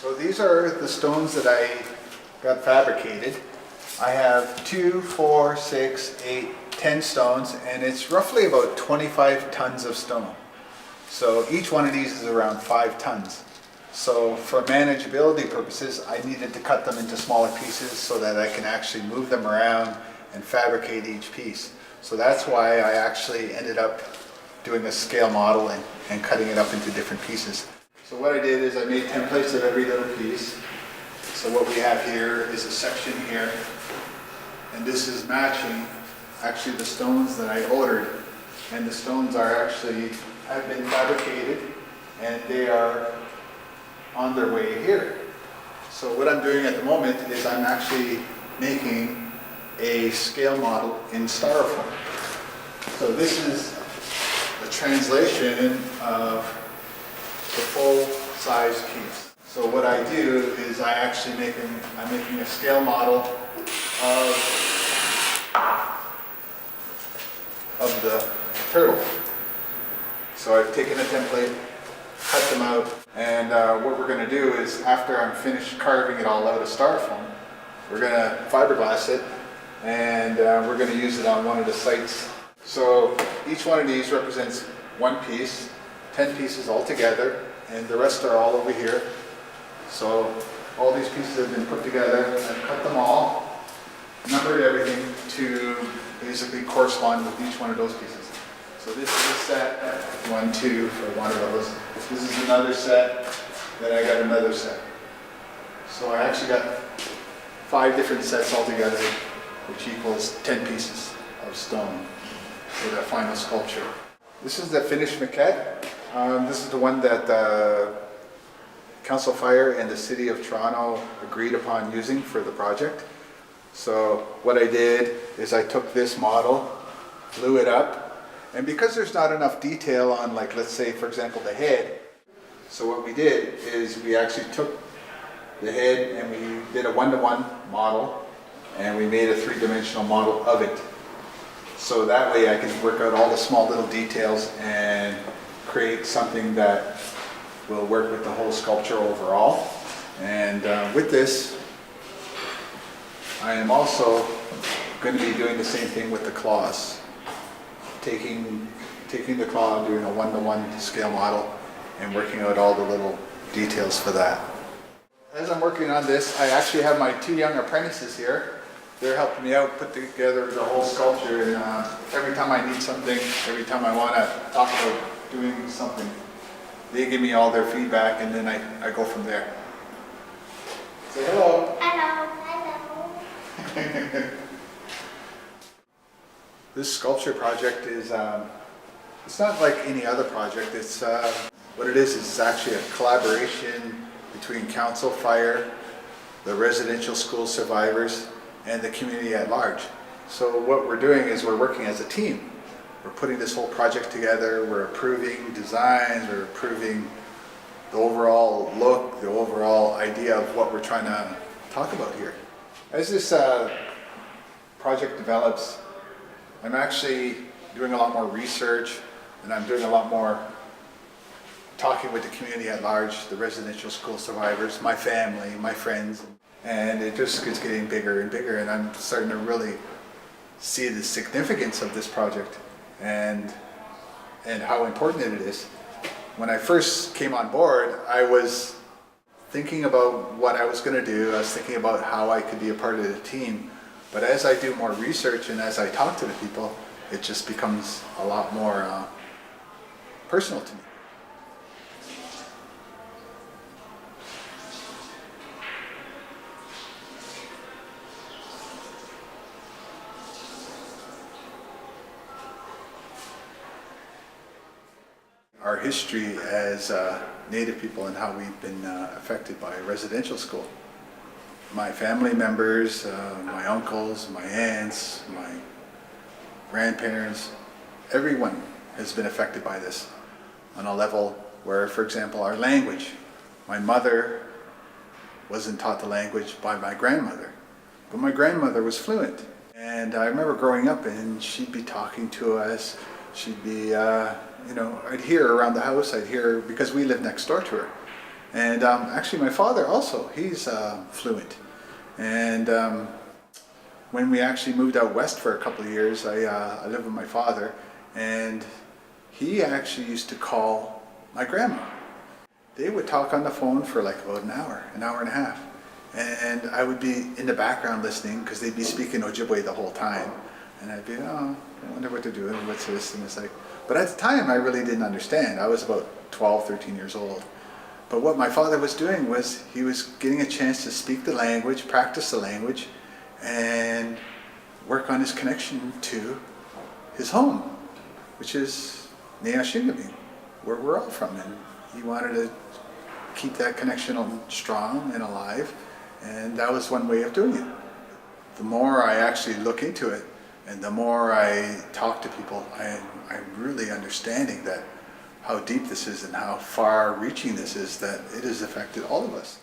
So these are the stones that I got fabricated. I have 2, 4, 6, 8, 10 stones, and it's roughly about 25 tons of stone. So each one of these is around 5 tons. So for manageability purposes, I needed to cut them into smaller pieces so that I can actually move them around and fabricate each piece. So that's why I actually ended up doing a scale model and cutting it up into different pieces. So what I did is I made templates of every little piece. So what we have here is a section here, and this is matching actually the stones that I ordered. And the stones have been fabricated, and they are on their way here. So what I'm doing at the moment is I'm actually making a scale model in styrofoam. So this is a translation of the full size piece. So what I do is I'm making a scale model of the turtle. So I've taken a template, cut them out, and what we're going to do is after I'm finished carving it all out of styrofoam, we're going to fiberglass it, and we're going to use it on one of the sites. So each one of these represents one piece, 10 pieces all together, and the rest are all over here. So all these pieces have been put together. I've cut them all, numbered everything to basically correspond with each one of those pieces. So this is a set, 1, 2 for one of those. This is another set, then I got another set. So I actually got 5 different sets altogether, which equals 10 pieces of stone for the final sculpture. This is the finished maquette. This is the one that Council Fire and the City of Toronto agreed upon using for the project. So what I did is I took this model, blew it up, and because there's not enough detail on, like, let's say, for example, the head, so what we did is we actually took the head and we did a 1-to-1 model, and we made a 3-dimensional model of it. So that way I can work out all the small little details and create something that will work with the whole sculpture overall. And with this, I am also going to be doing the same thing with the claws. Taking the claw and doing a 1-to-1 scale model and working out all the little details for that. As I'm working on this, I actually have my 2 young apprentices here. They're helping me out put together the whole sculpture, and every time I need something, every time I want to talk about doing something, they give me all their feedback, and then I go from there. Say hello. Hello. Hello. This sculpture project is, it's not like any other project. It's, what it is it's actually a collaboration between Council Fire, the residential school survivors, and the community at large. So what we're doing is we're working as a team. We're putting this whole project together, we're approving designs, we're approving the overall look, the overall idea of what we're trying to talk about here. As this project develops, I'm actually doing a lot more research, and I'm doing a lot more talking with the community at large, the residential school survivors, my family, my friends, and it just keeps getting bigger and bigger, and I'm starting to really see the significance of this project and how important it is. When I first came on board, I was thinking about what I was going to do. I was thinking about how I could be a part of the team. But as I do more research and as I talk to the people, it just becomes a lot more personal to me. Our history as Native people and how we've been affected by residential school. My family members, my uncles, my aunts, my grandparents, everyone has been affected by this on a level where, for example, our language. My mother wasn't taught the language by my grandmother, but my grandmother was fluent. And I remember growing up and she'd be talking to us, she'd be, I'd hear her around the house, I'd hear her because we lived next door to her. And actually my father also, he's fluent. And when we actually moved out west for a couple of years, I lived with my father, and he actually used to call my grandma. They would talk on the phone for like about an hour and a half. And I would be in the background listening because they'd be speaking Ojibwe the whole time. And I'd be, oh, I wonder what they're doing, what's this? And it's like, but at the time I really didn't understand. I was about 12, 13 years old. But what my father was doing was he was getting a chance to speak the language, practice the language, and work on his connection to his home, which is Niiwin, where we're all from. And he wanted to keep that connection strong and alive, and that was one way of doing it. The more I actually look into it, and the more I talk to people, I'm really understanding that how deep this is and how far reaching this is, that it has affected all of us.